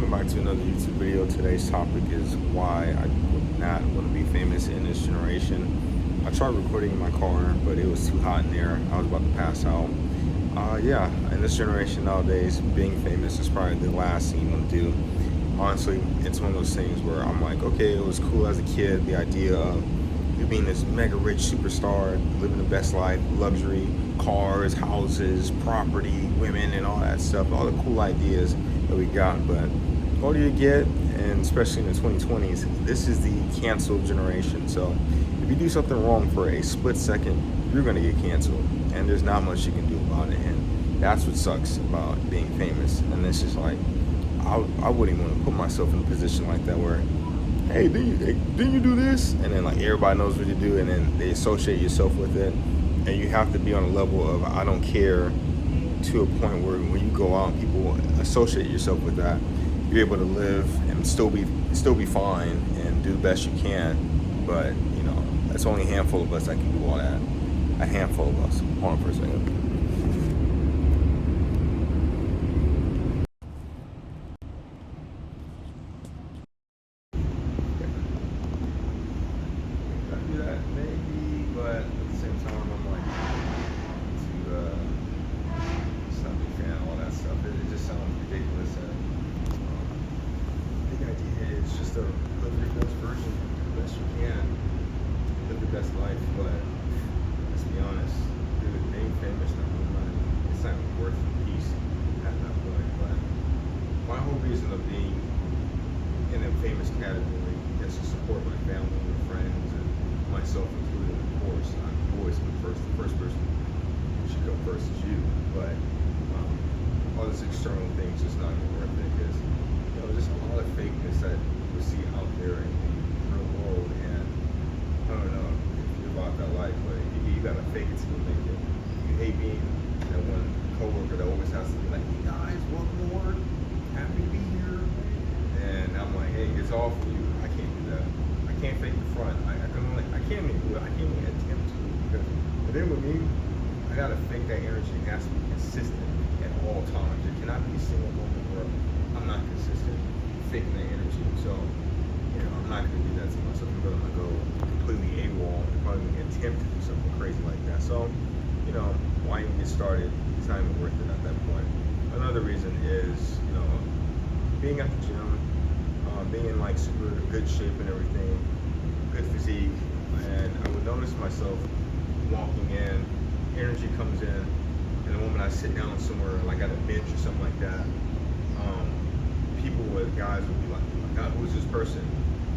welcome back to another YouTube video. Today's topic is why I would not want to be famous in this generation. I tried recording in my car, but it was too hot in there. I was about to pass out. Yeah, in this generation nowadays, being famous is probably the last thing you want to do. Honestly, it's one of those things where I'm like, okay, it was cool as a kid, the idea of you being this mega rich superstar, living the best life, luxury, cars, houses, property, women, and all that stuff, all the cool ideas that we got. But what do you get? And especially in the 2020s, this is the canceled generation. So if you do something wrong for a split second, you're gonna get canceled, and there's not much you can do about it. And that's what sucks about being famous. And it's just like, I wouldn't want to put myself in a position like that where, hey, didn't you do this? And then like everybody knows what you do, and then they associate yourself with it. And you have to be on a level of I don't care, to a point where when you go out and people associate yourself with that, you're able to live and still be fine and do the best you can. But you know, that's only a handful of us that can do all that. A handful of us. Hold on for a second. Do that maybe, but at the same time, I'm like stop being a fan of all that stuff. It just sounds ridiculous. And the idea is just to live your best version, the best you can, live the best life. But let's be honest, dude, being famous, it's not worth the peace at that point. But my whole reason of being in a famous category is to support my family and friends and myself included, of course. I'm always the first person who should go first is you. But all this external things just not even worth it, because you know, just a lot of fakeness that we see out there in the real world. And I don't know if you're about that life, but you gotta fake it till you make it. You hate being that one coworker that always has to be like, hey guys, welcome to work, happy to be here. And I'm like, hey, it's all for you. I can't do that. I can't fake the front. I can't even do it. I can't even attempt to, because then with me, I gotta fake that energy. It has to be consistent at all times. There cannot be a single moment where I'm not consistent faking that energy. So, you know, I'm not gonna do that to myself. I'm gonna go completely AWOL and probably attempt to do something crazy like that. So, you know, why even get started? It's not even worth it at that point. Another reason is, you know, being at the gym, being in like super good shape and everything, good physique, and I would notice myself walking in, energy comes in, and the moment I sit down somewhere, like at a bench or something like that, guys would be like, oh my God, who's this person?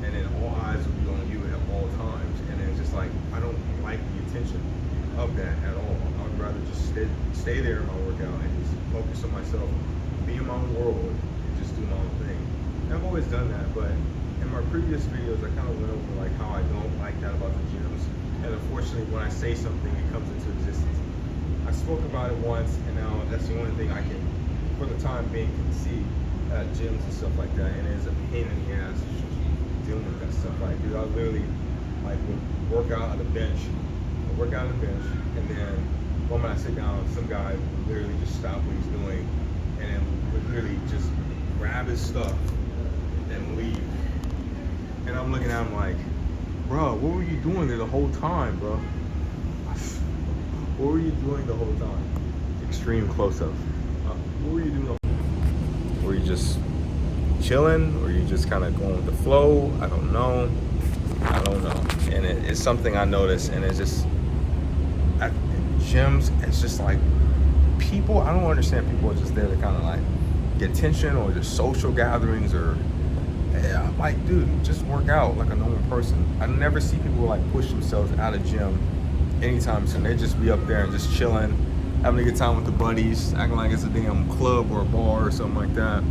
And then all eyes would be on you at all times, and then just like, I don't like the attention of that at all. I would rather just stay there in my workout and just focus on myself, be in my own world, and just do my own thing. And I've always done that, but in my previous videos, I kind of went over like how I don't like that about the gyms. And unfortunately, when I say something, it comes into existence. I spoke about it once, and now that's the only thing I can, for the time being, can see at gyms and stuff like that. And it's a pain in the ass dealing with that stuff. Like, dude, I literally like would work out on the bench, and then the moment I sit down, some guy would literally just stop what he's doing, and then would literally just grab his stuff and leave. And I'm looking at him like, bro, what were you doing there the whole time, bro? What were you doing the whole time? Extreme close-up. What were you doing? Were you just chilling? Or you just kind of going with the flow? I don't know. And it's something I noticed, and it's just at gyms, it's just like people, I don't understand, people are just there to kind of like get attention, or just social gatherings, or yeah, I'm like, dude, just work out like a normal person. I never see people like push themselves out of gym anytime soon. They just be up there and just chilling, having a good time with the buddies, acting like it's a damn club or a bar or something like that.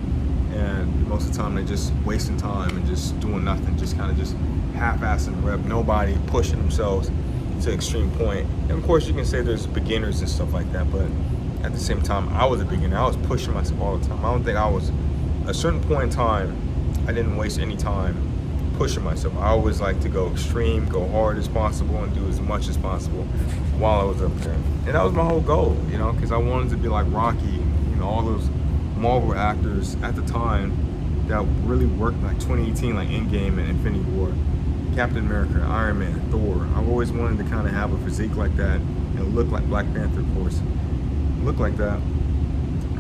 And most of the time, they're just wasting time and just doing nothing, just kind of just half-assing the rep. Nobody pushing themselves to extreme point. And of course, you can say there's beginners and stuff like that, but at the same time, I was a beginner. I was pushing myself all the time. I don't think I was, at a certain point in time, I didn't waste any time pushing myself. I always like to go extreme, go hard as possible, and do as much as possible while I was up there. And that was my whole goal, you know, because I wanted to be like Rocky, you know, all those Marvel actors at the time that really worked, like 2018, like Endgame and Infinity War, Captain America, Iron Man, Thor. I've always wanted to kind of have a physique like that and look like Black Panther, of course, look like that,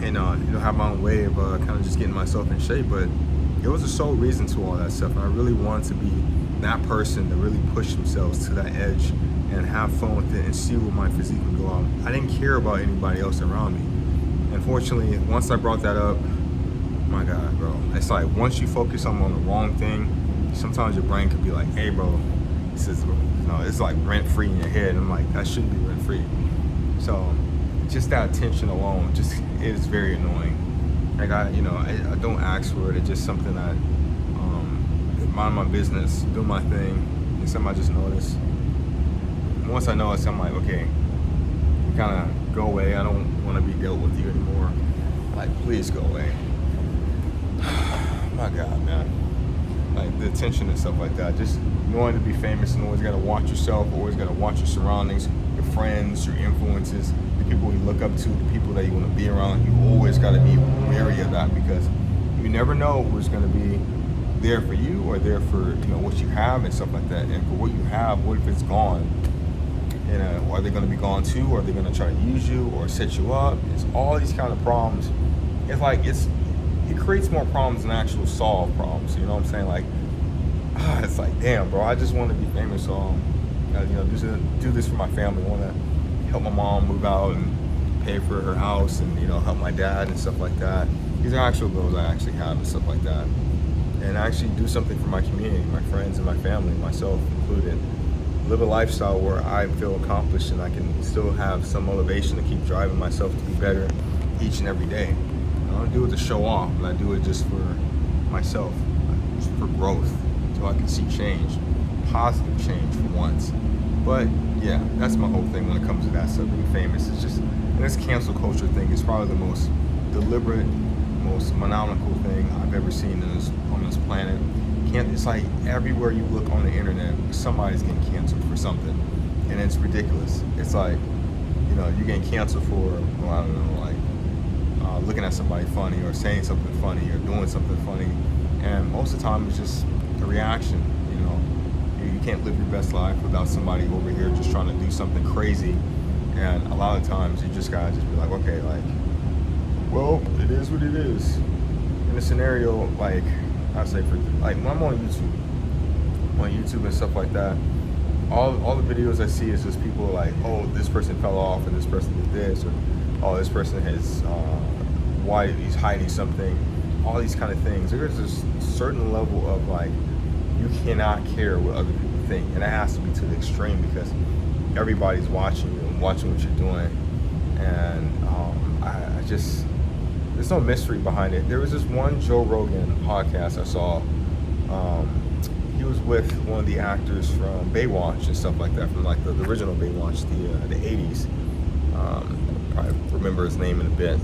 and have my own way of kind of just getting myself in shape. But it was a sole reason to all that stuff, and I really wanted to be that person to really push themselves to that edge and have fun with it and see where my physique would go out. I didn't care about anybody else around me. Unfortunately, once I brought that up, my God, bro, it's like once you focus on the wrong thing, sometimes your brain could be like, hey, bro, this is, it's like rent-free in your head. And I'm like, that shouldn't be rent-free. So just that attention alone just is very annoying. Like I don't ask for it. It's just something that mind my business, do my thing, and somebody just notice. And once I notice, I'm like, okay, you kind of go away. I don't want to be dealt with you anymore. Like, please go away. My God, man. Like the attention and stuff like that. Just knowing to be famous and always got to watch yourself, always got to watch your surroundings, your friends, your influences, the people you look up to, the people that you want to be around. You always got to be wary of that, because you never know who's going to be there for you or there for what you have and stuff like that. And for what you have, what if it's gone? And are they going to be gone too? Or are they going to try to use you or set you up? It's all these kind of problems. It's like it creates more problems than actual solve problems. You know what I'm saying? Like, it's like, damn, bro, I just want to be famous. So, do this for my family. I want to help my mom move out and pay for her house and help my dad and stuff like that. These are actual goals I actually have and stuff like that. And actually do something for my community, my friends and my family, myself included. Live a lifestyle where I feel accomplished and I can still have some motivation to keep driving myself to be better each and every day. I don't do it to show off, but I do it just for myself, just for growth, so I can see change, positive change for once. But yeah, that's my whole thing when it comes to that stuff, being famous. It's just, and this cancel culture thing is probably the most deliberate, most maniacal thing I've ever seen on this planet. It's like everywhere you look on the internet, somebody's getting canceled for something, and it's ridiculous. It's like, you're getting canceled for, I don't know, like looking at somebody funny or saying something funny or doing something funny, and most of the time it's just a reaction. You can't live your best life without somebody over here just trying to do something crazy, and a lot of times you just gotta just be like, okay, like, well, it is what it is. In a scenario like, I say when I'm on YouTube and stuff like that, all the videos I see is just people like, oh, this person fell off and this person did this, or oh, this person has why he's hiding something. All these kind of things. There's this certain level of like, you cannot care what other people think, and it has to be to the extreme because everybody's watching you and watching what you're doing, and I just. There's no mystery behind it. There was this one Joe Rogan podcast I saw. He was with one of the actors from Baywatch and stuff like that, from like the original Baywatch, the 80s. Probably remember his name in a bit.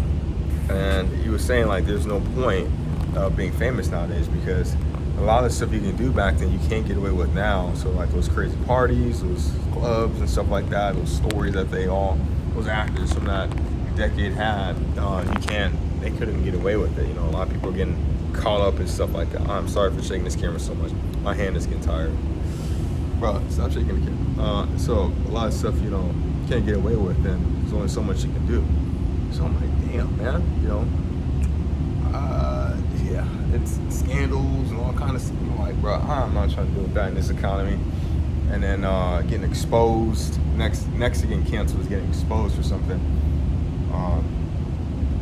And he was saying like there's no point of being famous nowadays because a lot of the stuff you can do back then you can't get away with now. So like those crazy parties, those clubs and stuff like that, those stories that those actors from that decade had, they couldn't get away with it. A lot of people are getting caught up in stuff like that. I'm sorry for shaking this camera so much. My hand is getting tired. Bro, stop shaking the camera. So a lot of stuff, you can't get away with, and there's only so much you can do. So I'm like, damn, man, yeah, it's scandals and all kinds of stuff. I'm like, bro, I'm not trying to deal with that in this economy. And then getting exposed. Next to getting canceled is getting exposed for something.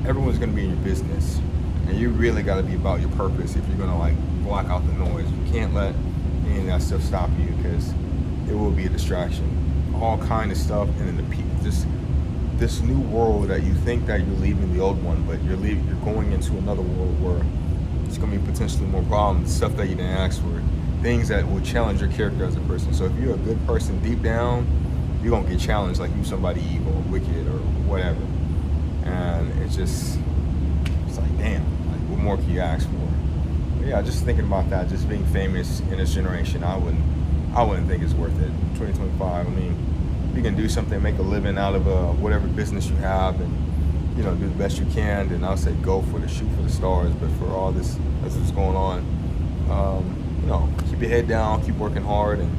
Everyone's going to be in your business, and you really got to be about your purpose if you're going to like block out the noise. You can't let any of that stuff stop you because it will be a distraction. All kind of stuff, and then this new world that you think that you're leaving the old one, but you're going into another world where it's going to be potentially more problems, stuff that you didn't ask for, things that will challenge your character as a person. So if you're a good person deep down, you're going to get challenged like you're somebody evil or wicked or whatever. And it's like, damn, like what more can you ask for? But yeah, just thinking about that, just being famous in this generation, I wouldn't think it's worth it. 2025, I mean, you can do something, make a living out of whatever business you have, and you know, do the best you can. Then I'll say go for the shoot for the stars. But for all this that's going on, you know, keep your head down, keep working hard, and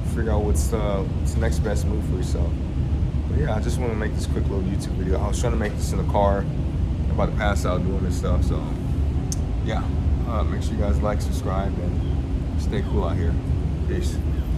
figure out what's the next best move for yourself. But yeah, I just want to make this quick little YouTube video. I was trying to make this in the car. I'm about to pass out doing this stuff. So yeah, make sure you guys like, subscribe, and stay cool out here. Peace.